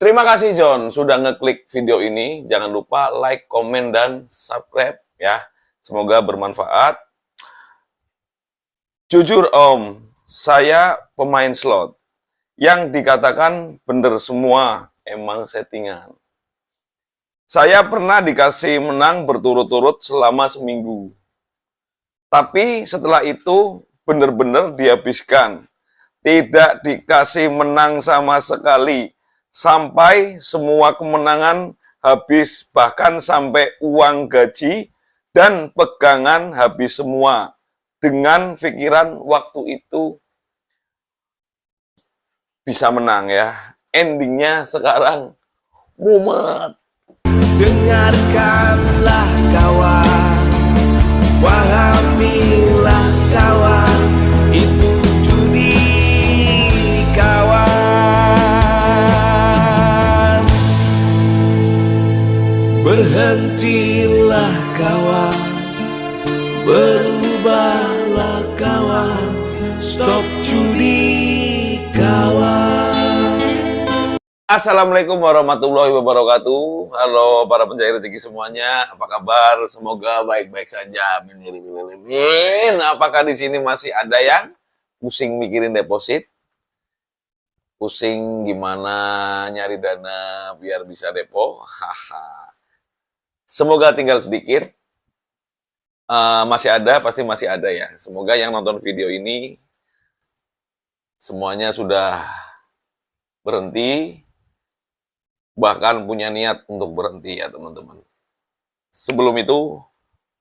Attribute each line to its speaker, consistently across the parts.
Speaker 1: Terima kasih John sudah ngeklik video ini. Jangan lupa like, komen, dan subscribe ya. Semoga bermanfaat. Jujur Om, saya pemain slot. Yang dikatakan bener semua, emang settingan. Saya pernah dikasih menang berturut-turut selama seminggu. Tapi setelah itu benar-benar dihabiskan. Tidak dikasih menang sama sekali. Sampai semua kemenangan habis, bahkan sampai uang gaji dan pegangan habis semua. Dengan pikiran waktu itu bisa menang ya. Endingnya sekarang mumet.
Speaker 2: Dengarkanlah kawan, fahamilah kawan, itu judi kawan. Berhentilah kawan, berubahlah kawan, stop judi kawan.
Speaker 1: Assalamualaikum warahmatullahi wabarakatuh. Halo para pencari rezeki semuanya, apa kabar? Semoga baik-baik saja. Amin. Apakah di sini masih ada yang pusing mikirin deposit? Pusing gimana nyari dana biar bisa depo? Semoga tinggal sedikit. Masih ada, pasti masih ada ya. Semoga yang nonton video ini semuanya sudah berhenti, bahkan punya niat untuk berhenti ya teman-teman. Sebelum itu,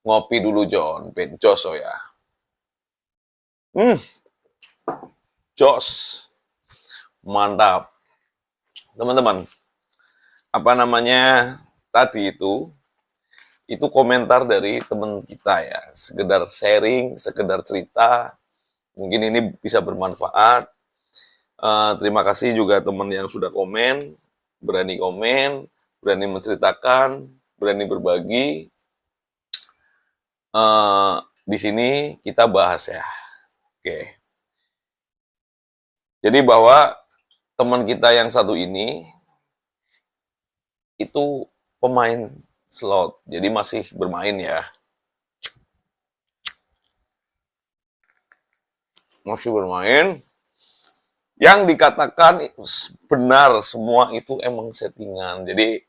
Speaker 1: ngopi dulu John, Joso ya. Jos, mantap. Teman-teman, apa namanya, tadi itu komentar dari teman kita ya. Sekedar sharing, sekedar cerita, mungkin ini bisa bermanfaat. Terima kasih juga teman yang sudah komen, berani menceritakan, berani berbagi. Di sini kita bahas ya. Oke. Jadi bahwa teman kita yang satu ini itu pemain slot, jadi masih bermain ya. Masih bermain. Yang dikatakan benar semua itu emang settingan. Jadi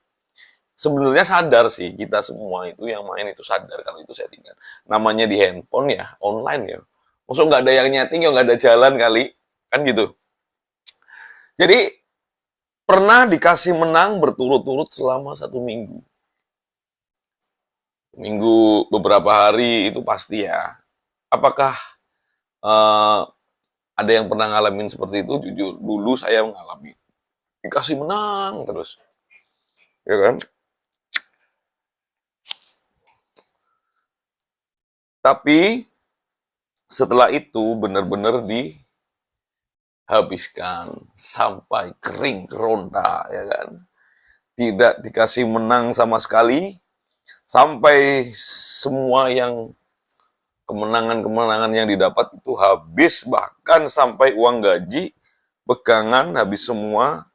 Speaker 1: sebenarnya sadar sih kita semua itu yang main itu sadar kalau itu settingan. Namanya di handphone ya, online ya. Maksudnya nggak ada yang nyeting ya, nggak ada jalan kali. Kan gitu. Jadi pernah dikasih menang berturut-turut selama 1 minggu. Minggu beberapa hari itu pasti ya. Apakah ada yang pernah ngalamin seperti itu? Jujur, dulu saya mengalami. Dikasih menang terus. Ya kan? Tapi setelah itu benar-benar dihabiskan sampai kering keronta ya kan. Tidak dikasih menang sama sekali sampai semua yang kemenangan-kemenangan yang didapat itu habis, bahkan sampai uang gaji, pegangan habis semua,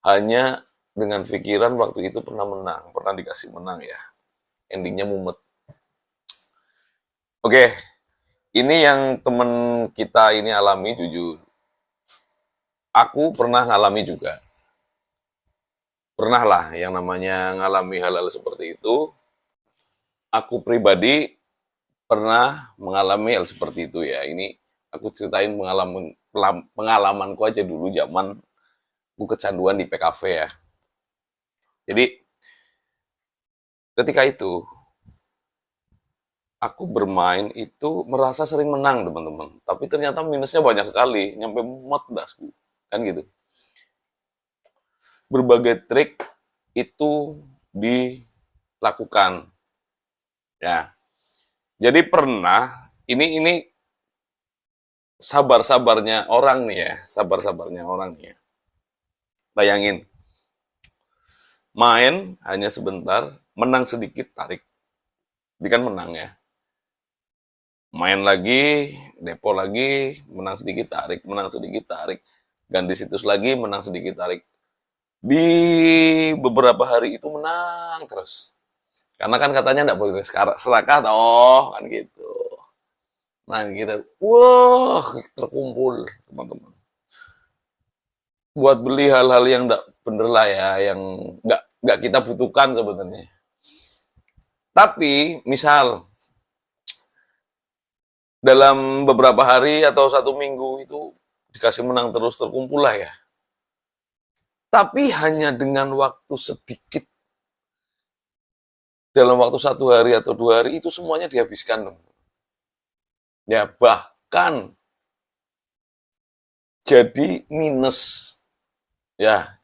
Speaker 1: hanya dengan pikiran waktu itu pernah menang, pernah dikasih menang ya. Endingnya mumet. Oke, ini yang temen kita ini alami jujur. Aku pernah ngalami juga. Pernah lah yang namanya ngalami hal-hal seperti itu. Aku pribadi pernah mengalami hal seperti itu ya. Ini aku ceritain pengalamanku aja dulu zaman aku kecanduan di PKV ya. Jadi ketika itu aku bermain itu merasa sering menang teman-teman. Tapi ternyata minusnya banyak sekali, nyampe mumet dasku. Kan gitu. Berbagai trik itu dilakukan. Ya. Jadi pernah ini sabar-sabarnya orang nih ya, sabar-sabarnya orang nih ya. Bayangin, main hanya sebentar, menang sedikit, tarik. Ini kan menang ya. Main lagi, depo lagi, menang sedikit, tarik, menang sedikit, tarik. Ganti situs lagi, menang sedikit, tarik. Di beberapa hari itu menang terus. Karena kan katanya nggak boleh serakah, toh kan gitu. Nah kita, wah terkumpul teman-teman. Buat beli hal-hal yang nggak bener lah ya, yang nggak kita butuhkan sebenarnya. Tapi misal dalam beberapa hari atau 1 minggu itu dikasih menang terus terkumpul lah ya. Tapi hanya dengan waktu sedikit, dalam waktu 1 hari atau 2 hari itu semuanya dihabiskan. Ya bahkan jadi minus ya,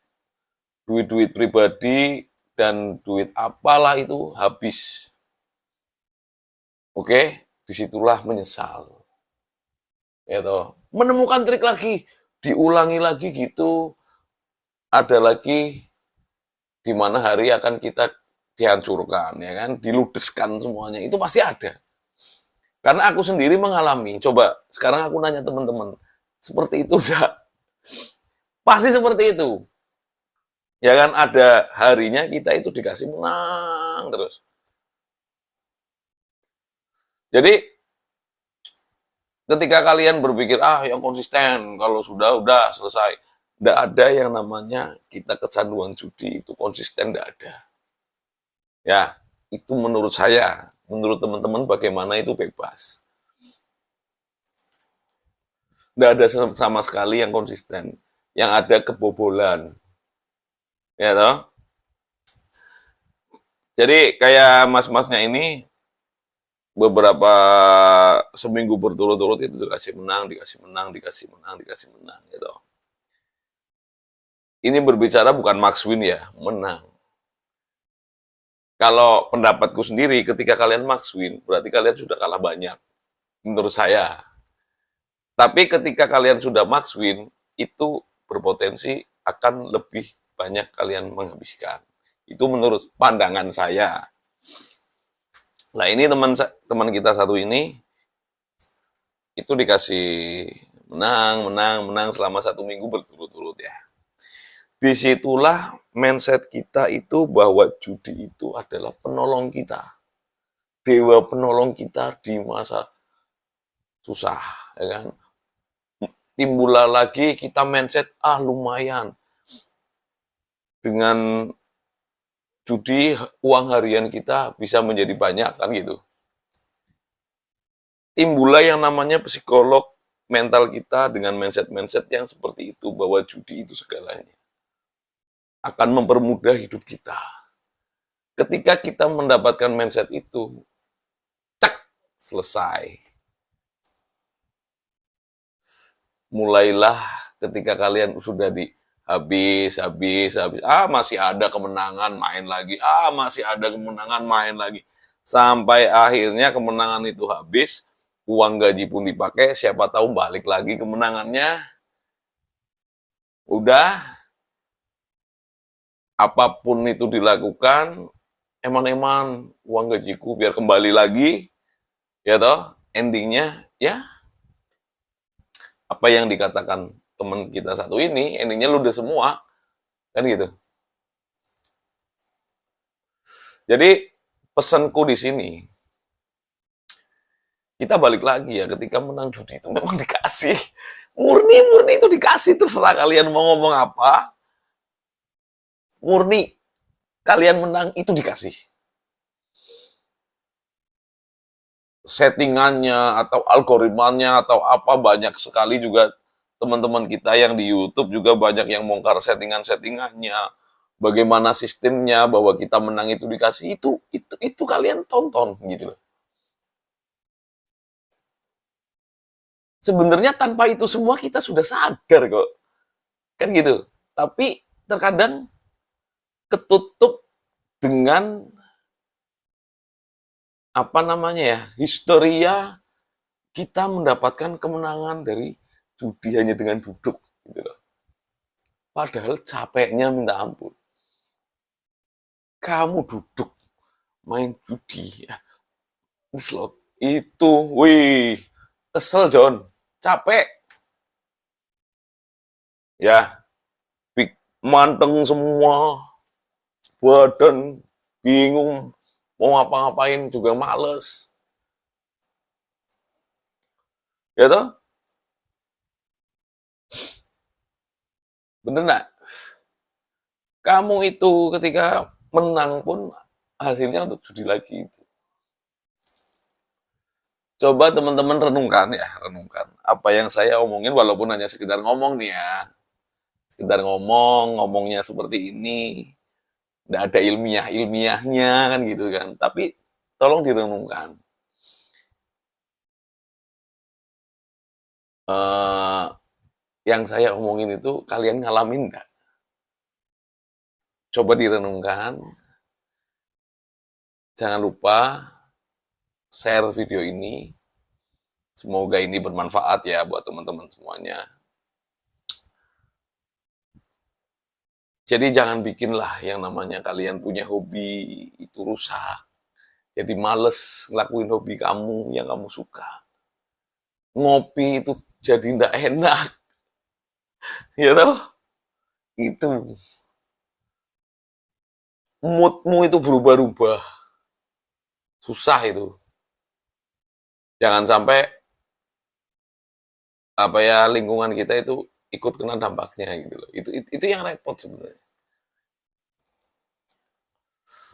Speaker 1: duit-duit pribadi dan duit apalah itu habis. Oke, disitulah menyesal. Ya toh. Menemukan trik lagi, diulangi lagi gitu. Ada lagi di mana hari akan kita dihancurkan, ya kan, diludeskan semuanya. Itu pasti ada. Karena aku sendiri mengalami. Coba sekarang aku nanya teman-teman, seperti itu udah? Pasti seperti itu. Ya kan, ada harinya kita itu dikasih menang terus. Jadi ketika kalian berpikir, yang konsisten, kalau sudah selesai. Tidak ada yang namanya kita kecanduan judi itu konsisten, tidak ada. Ya, itu menurut saya. Menurut teman-teman bagaimana itu bebas. Tidak ada sama sekali yang konsisten. Yang ada kebobolan. Ya toh? Jadi kayak mas-masnya ini beberapa seminggu berturut-turut itu dikasih menang, dikasih menang, dikasih menang, dikasih menang gitu. Ini berbicara bukan max win ya, menang. Kalau pendapatku sendiri, ketika kalian max win, berarti kalian sudah kalah banyak, menurut saya. Tapi ketika kalian sudah max win, itu berpotensi akan lebih banyak kalian menghabiskan. Itu menurut pandangan saya. Nah ini teman kita satu ini, itu dikasih menang selama 1 minggu berturut-turut ya. Disitulah mindset kita itu bahwa judi itu adalah penolong kita. Dewa penolong kita di masa susah, ya kan. Timbullah lagi kita mindset, lumayan. Dengan judi, uang harian kita bisa menjadi banyak, kan gitu. Timbullah yang namanya psikolog mental kita dengan mindset-mindset yang seperti itu, bahwa judi itu segalanya. Akan mempermudah hidup kita. Ketika kita mendapatkan mindset itu, cek, selesai. Mulailah ketika kalian sudah habis. Masih ada kemenangan, main lagi. Masih ada kemenangan, main lagi. Sampai akhirnya kemenangan itu habis, uang gaji pun dipakai, siapa tahu balik lagi kemenangannya. Udah, apapun itu dilakukan, eman-eman uang gajiku biar kembali lagi, ya toh, endingnya ya apa yang dikatakan teman kita satu ini, endingnya ludes semua, kan gitu. Jadi pesanku di sini, kita balik lagi ya, ketika menang judi itu memang dikasih, murni itu dikasih, terserah kalian mau ngomong apa, murni kalian menang itu dikasih. Settingannya atau algoritmanya atau apa banyak sekali juga teman-teman kita yang di YouTube juga banyak yang bongkar settingannya, bagaimana sistemnya bahwa kita menang itu dikasih, itu kalian tonton gitu loh. Sebenarnya tanpa itu semua kita sudah sadar kok, kan gitu. Tapi terkadang ketutup dengan apa namanya ya, histeria kita mendapatkan kemenangan dari judi hanya dengan duduk gitu loh. Padahal capeknya minta ampun. Kamu duduk main judi ya, slot itu, wih, kesel John, capek. Ya, manteng semua, badan bingung, mau ngapa-ngapain juga males. Ya toh? Bener nggak? Kamu itu ketika menang pun hasilnya untuk judi lagi itu. Coba teman-teman renungkan ya, renungkan. Apa yang saya omongin walaupun hanya sekedar ngomong nih ya. Sekedar ngomong, ngomongnya seperti ini. Nggak ada ilmiahnya kan gitu kan. Tapi tolong direnungkan. Eh, yang saya omongin itu kalian ngalamin nggak? Coba direnungkan. Jangan lupa share video ini. Semoga ini bermanfaat ya buat teman-teman semuanya. Jadi jangan bikinlah yang namanya kalian punya hobi itu rusak. Jadi males ngelakuin hobi kamu yang kamu suka. Ngopi itu jadi ndak enak. Ya toh? Itu moodmu itu berubah-ubah. Susah itu. Jangan sampai apa ya lingkungan kita itu ikut kena dampaknya gitu loh. Itu yang repot sebenarnya.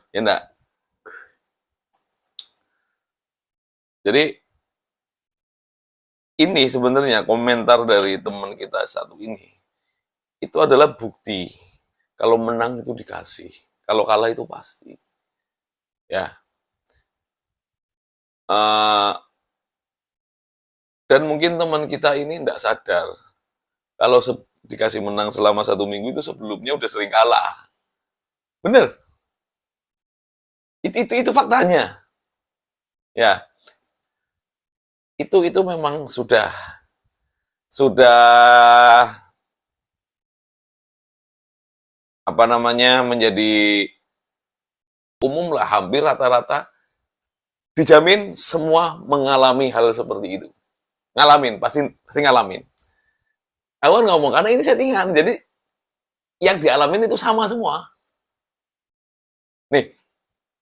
Speaker 1: Ya enggak? Jadi ini sebenarnya komentar dari teman kita satu ini itu adalah bukti kalau menang itu dikasih, kalau kalah itu pasti. Ya. Dan mungkin teman kita ini tidak sadar kalau dikasih menang selama 1 minggu itu sebelumnya udah sering kalah. Bener. Itu faktanya. Ya. Itu memang sudah apa namanya menjadi umum lah, hampir rata-rata dijamin semua mengalami hal seperti itu. Ngalamin, pasti ngalamin. Aku kan ngomong karena ini settingan, jadi yang dialamin itu sama semua. Nih,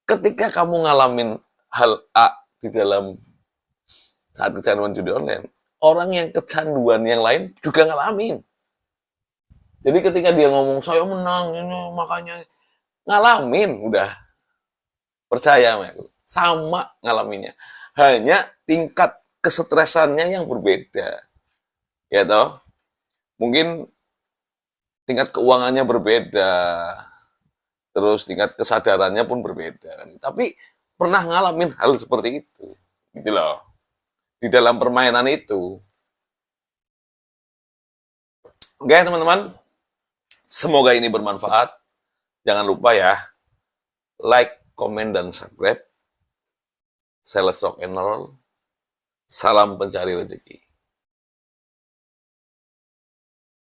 Speaker 1: ketika kamu ngalamin hal A di dalam saat kecanduan judi online, orang yang kecanduan yang lain juga ngalamin. Jadi ketika dia ngomong, saya menang, ini, makanya ngalamin, udah. Percaya sama aku, sama ngalaminnya. Hanya tingkat kesetresannya yang berbeda. Ya toh? Mungkin tingkat keuangannya berbeda, terus tingkat kesadarannya pun berbeda. Tapi pernah ngalamin hal seperti itu, gitu loh. Di dalam permainan itu. Oke teman-teman, semoga ini bermanfaat. Jangan lupa ya, like, komen, dan subscribe. Sales Rock and Roll. Salam pencari rezeki.